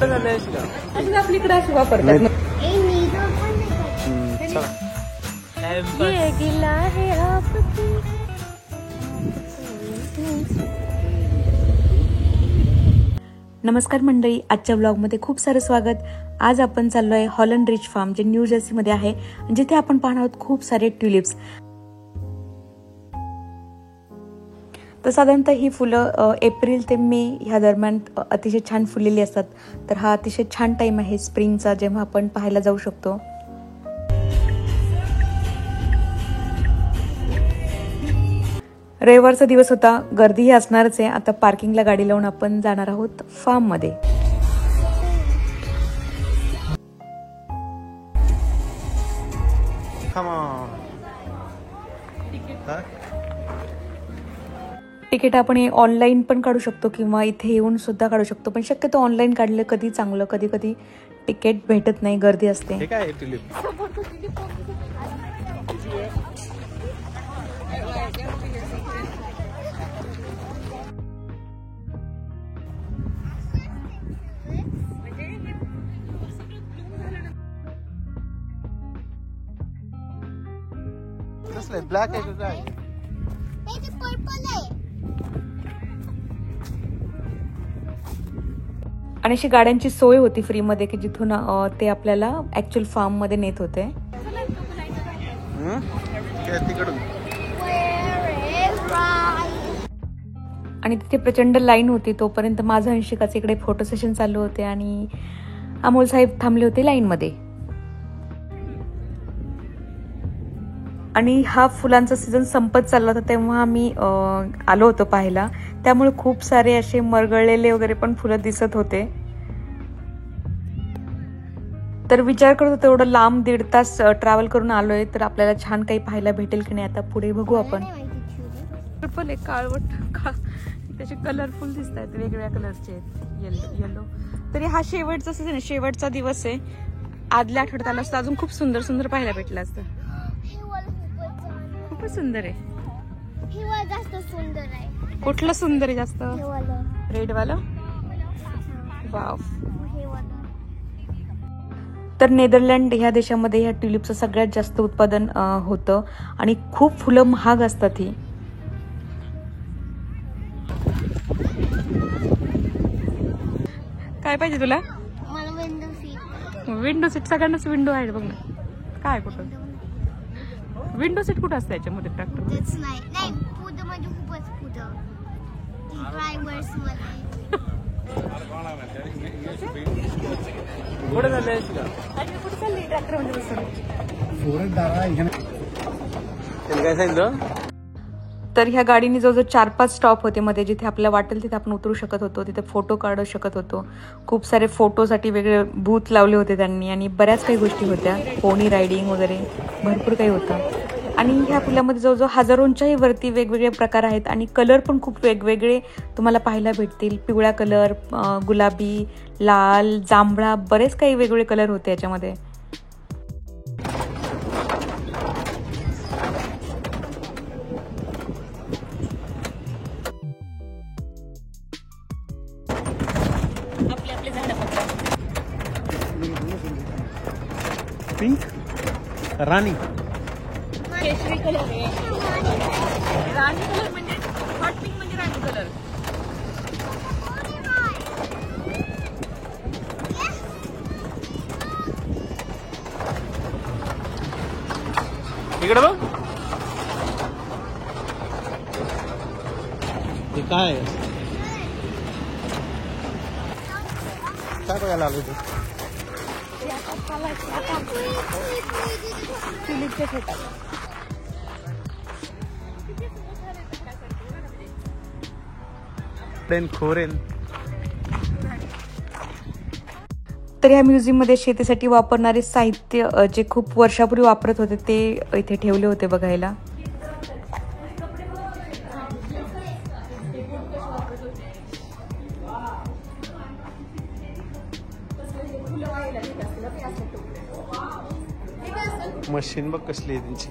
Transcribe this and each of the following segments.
अशी आपलीकडे अशी वापरतात. ये गिला है आपकी. नमस्कार मंडळी, आजच्या ब्लॉगमध्ये खूप सारं स्वागत. आज आपण चाललो आहे हॉलंड रिच फार्म, जे न्यू जर्सीमध्ये आहे, जिथे आपण पाहणार आहोत खूप सारे ट्युलिप्स. तर साधारणतः ही फुलं एप्रिल ते मे ह्या दरम्यान अतिशय छान फुललेली असतात. तर हा अतिशय छान टाइम आहे स्प्रिंगचा, जेव्हा आपण पाहायला जाऊ शकतो. रविवारचा दिवस होता, गर्दीही असणारच आहे. आता पार्किंगला गाडी लावून आपण जाणार आहोत फार्म मध्ये. तिकीट आपण ऑनलाईन पण काढू शकतो किंवा इथे येऊन सुद्धा काढू शकतो, पण शक्यतो ऑनलाईन काढलं कधी चांगलं. कधी कधी तिकीट भेटत नाही, गर्दी असते. ब्लॅक आहे का काय? आणि अशी गाड्यांची सोय होती फ्री मध्ये, की जिथून ते आपल्याला ऍक्च्युअल फार्म मध्ये नेत होते. आणि तिथे प्रचंड लाईन होती. तोपर्यंत माझं अंशिकाचे इकडे फोटो सेशन चालू होते आणि अमोल साहेब थांबले होते लाईन मध्ये. आणि हा फुलांचा सीझन संपत चालला होता तेव्हा आम्ही आलो होतो पाहायला. त्यामुळे खूप सारे असे मरगळलेले वगैरे पण फुलं दिसत होते. तर विचार करत होतो, एवढं लांब 1.5 तास ट्रॅव्हल करून आलोय, तर आपल्याला छान काही पाहायला भेटेल की नाही. आता पुढे बघू आपण. पर्पल आहे, काळवट, त्याचे कलरफुल दिसत आहेत, वेगवेगळ्या कलरचे येलो. तरी हा शेवटचा सीझन आहे, शेवटचा दिवस आहे. आदल्या आठवड्यात आला असता अजून खूप सुंदर सुंदर पाहायला भेटलं असतं. खूपच सुंदर आहे. जास्त सुंदर आहे. कुठलं सुंदर आहे जास्त? रेड वाला. वाव. तर नेदरलँड ह्या देशामध्ये ह्या ट्युलिपचं सगळ्यात जास्त उत्पादन होतं आणि खूप फुलं महाग असतात. ही काय पाहिजे तुला? मला विंडो सीट. विंडो सीट सगळ्यांनाच विंडो आहे बघ ना. काय कुठं विंडो सीट कुठं असतं याच्यामध्ये? ट्रॅक्टर नाही, पुढं म्हणजे खूपच पुढं. ड्रायव्हर्स मध्ये. पुढे झाले कुठे चालली ट्रॅक्टर मध्ये बसून? काय सांगितलं? तर ह्या गाडीने जवळजवळ 4-5 स्टॉप होते मध्ये, जिथे आपल्याला वाटेल तिथे आपण उतरू शकत होतो, तिथे फोटो काढू शकत होतो. खूप सारे फोटोसाठी वेगळे बूथ लावले होते त्यांनी आणि बऱ्याच काही गोष्टी होत्या, पोनी रायडिंग वगैरे भरपूर काही होतं. आणि ह्या फुलामध्ये जवळजवळ हजारोंच्याही वरती वेगवेगळे प्रकार आहेत आणि कलर पण खूप वेगवेगळे तुम्हाला पाहायला भेटतील. पिवळा कलर, गुलाबी, लाल, जांभळा, बरेच काही वेगवेगळे कलर होते याच्यामध्ये. पिंक, राणी, केशरी कलर आहे. राणी कलर म्हणजे हॉट पिंक म्हणजे राणी कलर. इकडे बघ. हे काय काय बघायला आलो तू? प्लेन खोरेन. तर या म्युझियम मध्ये शेतीसाठी वापरणारे साहित्य जे खूप वर्षापूर्वी वापरत होते ते इथे ठेवले होते बघायला. मशीन बघ कसली आहे त्यांची.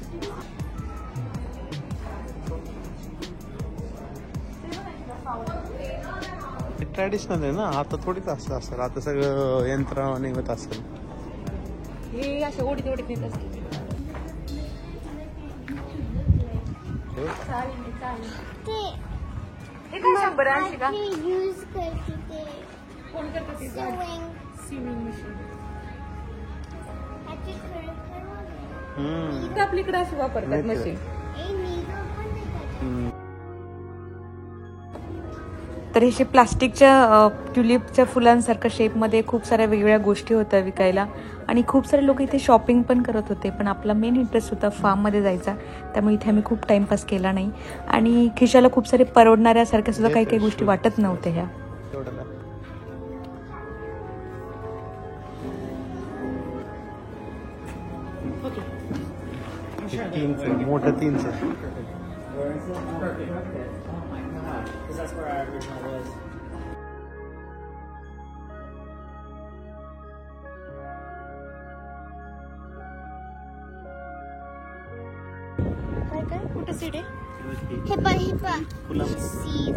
ट्रॅडिशनल आहे ना, आता थोडीच असं असेल, आता सगळं यंत्र निघत असेल. हे अशा ओढीत ओढीत नेत असते. हे काय सांग बरं आणशी का? यूज करते ते कोण करतं ते? sewing. Swimming machine. ह्याची खरोखर हम्म. आपल्या इकडे अशी वापरतात नाही मशीन. निघा पण नाही करत. तर हे प्लास्टिकच्या ट्युलिपच्या फुलांसारख्या शेपमध्ये खूप साऱ्या वेगवेगळ्या गोष्टी होत्या विकायला आणि खूप सारे लोक इथे शॉपिंग पण करत होते. पण आपला मेन इंटरेस्ट होता फार्ममध्ये जायचा, त्यामुळे इथे आम्ही खूप टाइमपास केला नाही. आणि खिशाला खूप सारे परवडणाऱ्यासारख्या सुद्धा काही काही गोष्टी वाटत नव्हत्या ह्या. तेवढं तीनच मोठं तीनच. काय काय कुठं सीड आहे? हे पण seed.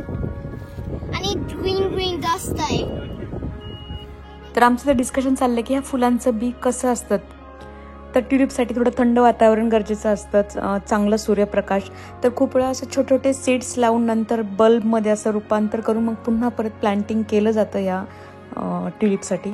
आणि ग्रीन जास्त आहे. तर आमचं तर डिस्कशन चाललं की ह्या फुलांचं बी कसं असतं. तर ट्युलिपसाठी थोडं थंड वातावरण गरजेचं असतं, चांगला सूर्यप्रकाश. तर खूप वेळा असं छोटे छोटे सीड्स लावून नंतर बल्बमध्ये असं रूपांतर करून मग पुन्हा परत प्लांटिंग केलं जातं या ट्युलिपसाठी.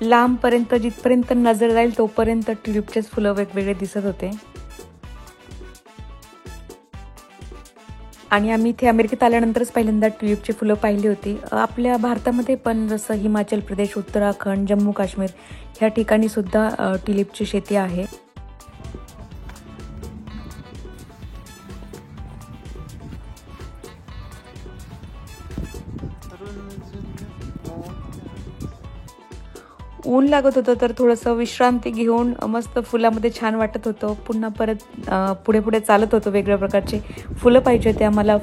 लांबपर्यंत जिथपर्यंत नजर जाईल तोपर्यंत ट्युलिपचेच फुलं वेगवेगळे दिसत होते. आणि आम्ही इथे अमेरिकेत आल्यानंतरच पहिल्यांदा ट्युलिपची फुलं पाहिली होती. आपल्या भारतामध्ये पण जसं हिमाचल प्रदेश, उत्तराखंड, जम्मू काश्मीर ह्या ठिकाणी सुद्धा ट्युलिपची शेती आहे. ऊन लागत होतं तर थोडंसं विश्रांती घेऊन मस्त फुलामध्ये छान वाटत होतं. पुन्हा परत पुढे पुढे चालत होतो. वेगवेगळ्या प्रकारचे फुलं पाहिजे होते आम्हाला.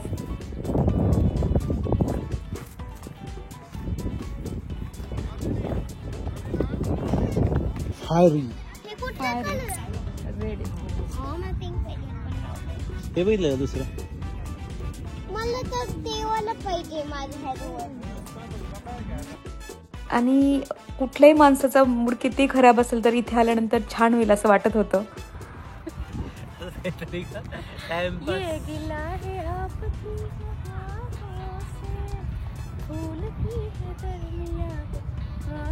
हे कुठला कलर आहे? हो ना, पिंक पाहिजे. हे बघितलं दुसरं. मला तर देवाला पाहिजे माझ्या हेअरवर. आणि कुठल्याही माणसाचा मूड किती खराब असेल तर इथे आल्यानंतर छान होईल असं वाटत होतं. ये गिला है आपकी हाथों से, फूल की है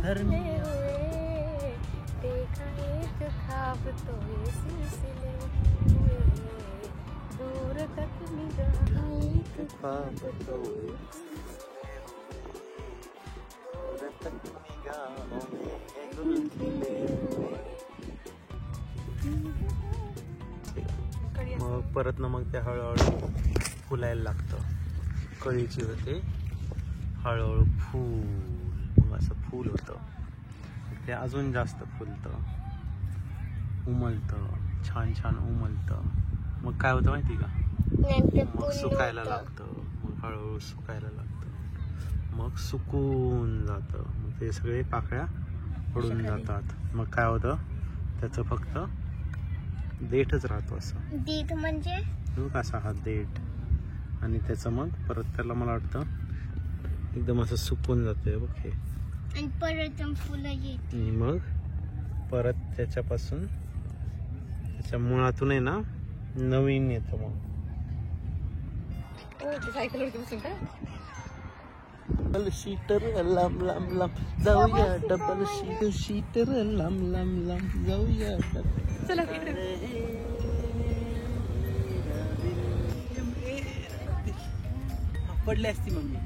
दरमिया हुए, देखा एक ख्वाब तो ये सिलसिले हुए, दूर तक निगाह एक ख्वाब तो मग परत ना मग ते हळूहळू फुलायला लागतं. कळीची होते, हळूहळू फूल, मग असं फूल होतं. ते अजून जास्त फुलतं, उमलतं, छान छान उमलतं. मग काय होतं माहिती का, मग सुकायला लागतं. मग हळूहळू सुकायला लागतं, मग सुकून जातं. मग ते सगळे पाकळ्या पडून जातात. मग काय होतं, त्याचं फक्त देठच राहतो. असं देठ म्हणजे असा हा देठ. आणि त्याचं मग परत त्याला मला वाटतं एकदम असं सुकून जाते बघ हे. आणि परत फुलं येत. मग परत त्याच्यापासून, त्याच्या मुळातून आहे ना नवीन येतं. मग डबल शीटर लांब लांब लांब जाऊया, डबल शीटर लांब लांब लांब जाऊया. पडली असती मम्मी.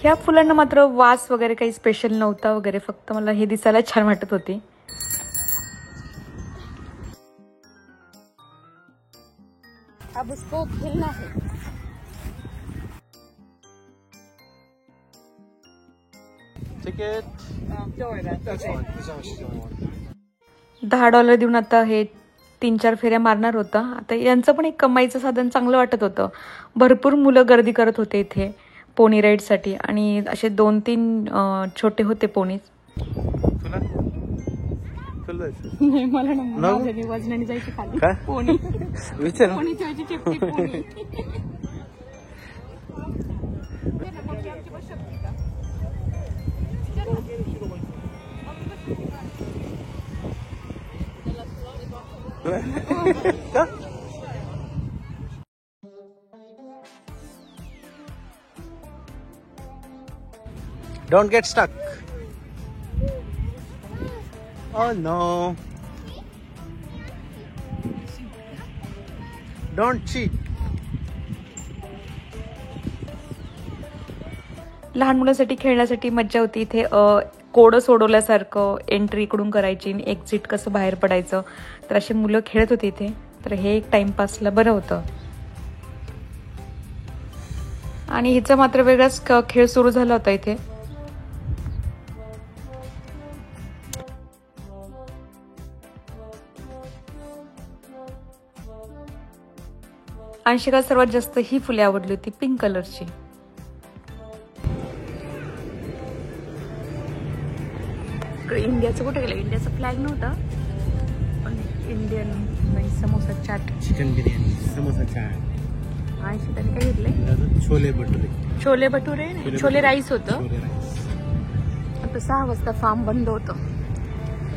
ह्या फुलांना मात्र वास वगैरे काही स्पेशल नव्हता वगैरे, फक्त मला हे दिसायला छान वाटत होते. अब उसको खिलना है. तिकीट $10 देऊन आता हे 3-4 फेऱ्या मारणार होता. आता यांचं पण एक कमाईचं साधन चांगलं वाटत होतं. भरपूर मुलं गर्दी करत होते इथे पोनी राईडसाठी आणि असे 2-3 छोटे होते पोनीज. तुला नाही मला नाही वजनाने जायची खाली काय? पोणी विचार पोणी ठेवायची चेपटी पोणी. Don't get stuck. Oh no. Don't cheat. लहान मुलांसाठी खेळण्यासाठी मज्जा होती इथे. कोडं सोडवल्यासारखं एंट्री इकडून करायची आणि एक्झिट कसं बाहेर पडायचं, तर असे मुलं खेळत होते इथे. तर हे एक टाइमपासला बरं होतं. आणि हिचा मात्र वेगळाच खेळ सुरू झाला होता इथे. अंशिकाला सर्वात जास्त ही फुले आवडली होती, पिंक कलरची. इंडियाचं कुठे गेलं? इंडियाचा फ्लॅग नव्हता, पण इंडियन नाही. समोसा चाट, चिकन बिर्याणी, समोसा चाट. आणि त्याने काय घेतलंय? छोले भटुरे. छोले भटुरे, छोले राईस होतं. छोले राईस. आता 6 वाजता फार्म बंद होतं.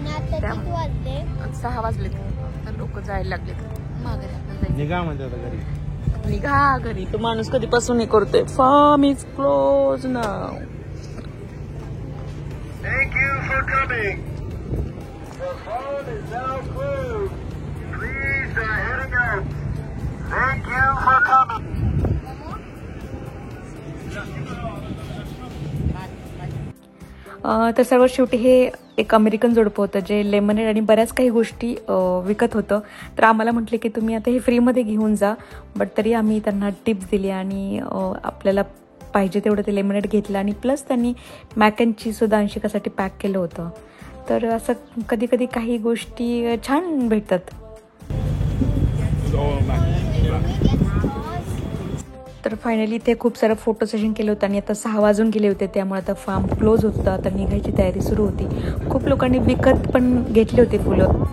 आता किती वाजले? 6 वाजले तर लोक जायला लागलेत माघारी. निघा म्हणजे आता घरी. निघा घरी. तो माणूस कधीपासून हे करतोय. Form is close now. Thank you for coming. The farm is now closed. Trees are heading out. Thank you for coming. तर सर्वात शेवटी हे एक अमेरिकन जोडपं होतं जे लेमनेड आणि बऱ्याच काही गोष्टी विकत होतं. तर आम्हाला म्हटले की तुम्ही आता हे फ्रीमध्ये घेऊन जा. बट तरी आम्ही त्यांना टिप्स दिली आणि आपल्याला पाहिजे तेवढं ते लेमनेड घेतलं आणि प्लस त्यांनी मॅक अँड चीज सुद्धा अंशिकासाठी पॅक केलं होतं. तर असं कधी कधी काही गोष्टी छान भेटतात. तर फायनली इथे खूप सारं फोटो सेशन केलं होतं आणि आता 6 वाजून गेले होते, त्यामुळे आता फार्म क्लोज होतं. आता निघायची तयारी सुरू होती. खूप लोकांनी विकत पण घेतले होते फुलं.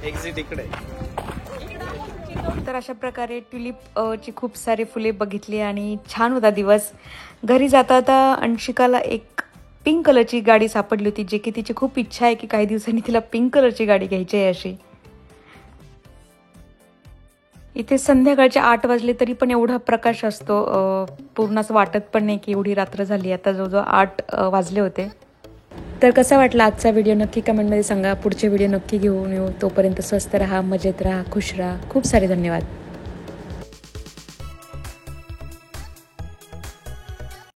एक्झिट इकडे. तर अशा प्रकारे ट्युलिप ची खूप सारे फुले बघितली आणि छान होता दिवस. घरी जाता आता अंशिकाला एक पिंक कलरची गाडी सापडली होती, जे की तिची खूप इच्छा आहे की काही दिवसांनी तिला पिंक कलरची गाडी घ्यायची आहे अशी. इथे संध्याकाळचे 8 वाजले तरी पण एवढा प्रकाश असतो, पूर्ण असं वाटत पण नाही की एवढी रात्र झाली. आता जवळजवळ 8 वाजले होते. तर कसा वाटला आजचा व्हिडिओ नक्की कमेंटमध्ये सांगा. पुढचे व्हिडिओ नक्की घेऊन येऊ. तोपर्यंत स्वस्त राहा, मजेत राहा, खुश राहा. खूप सारे धन्यवाद.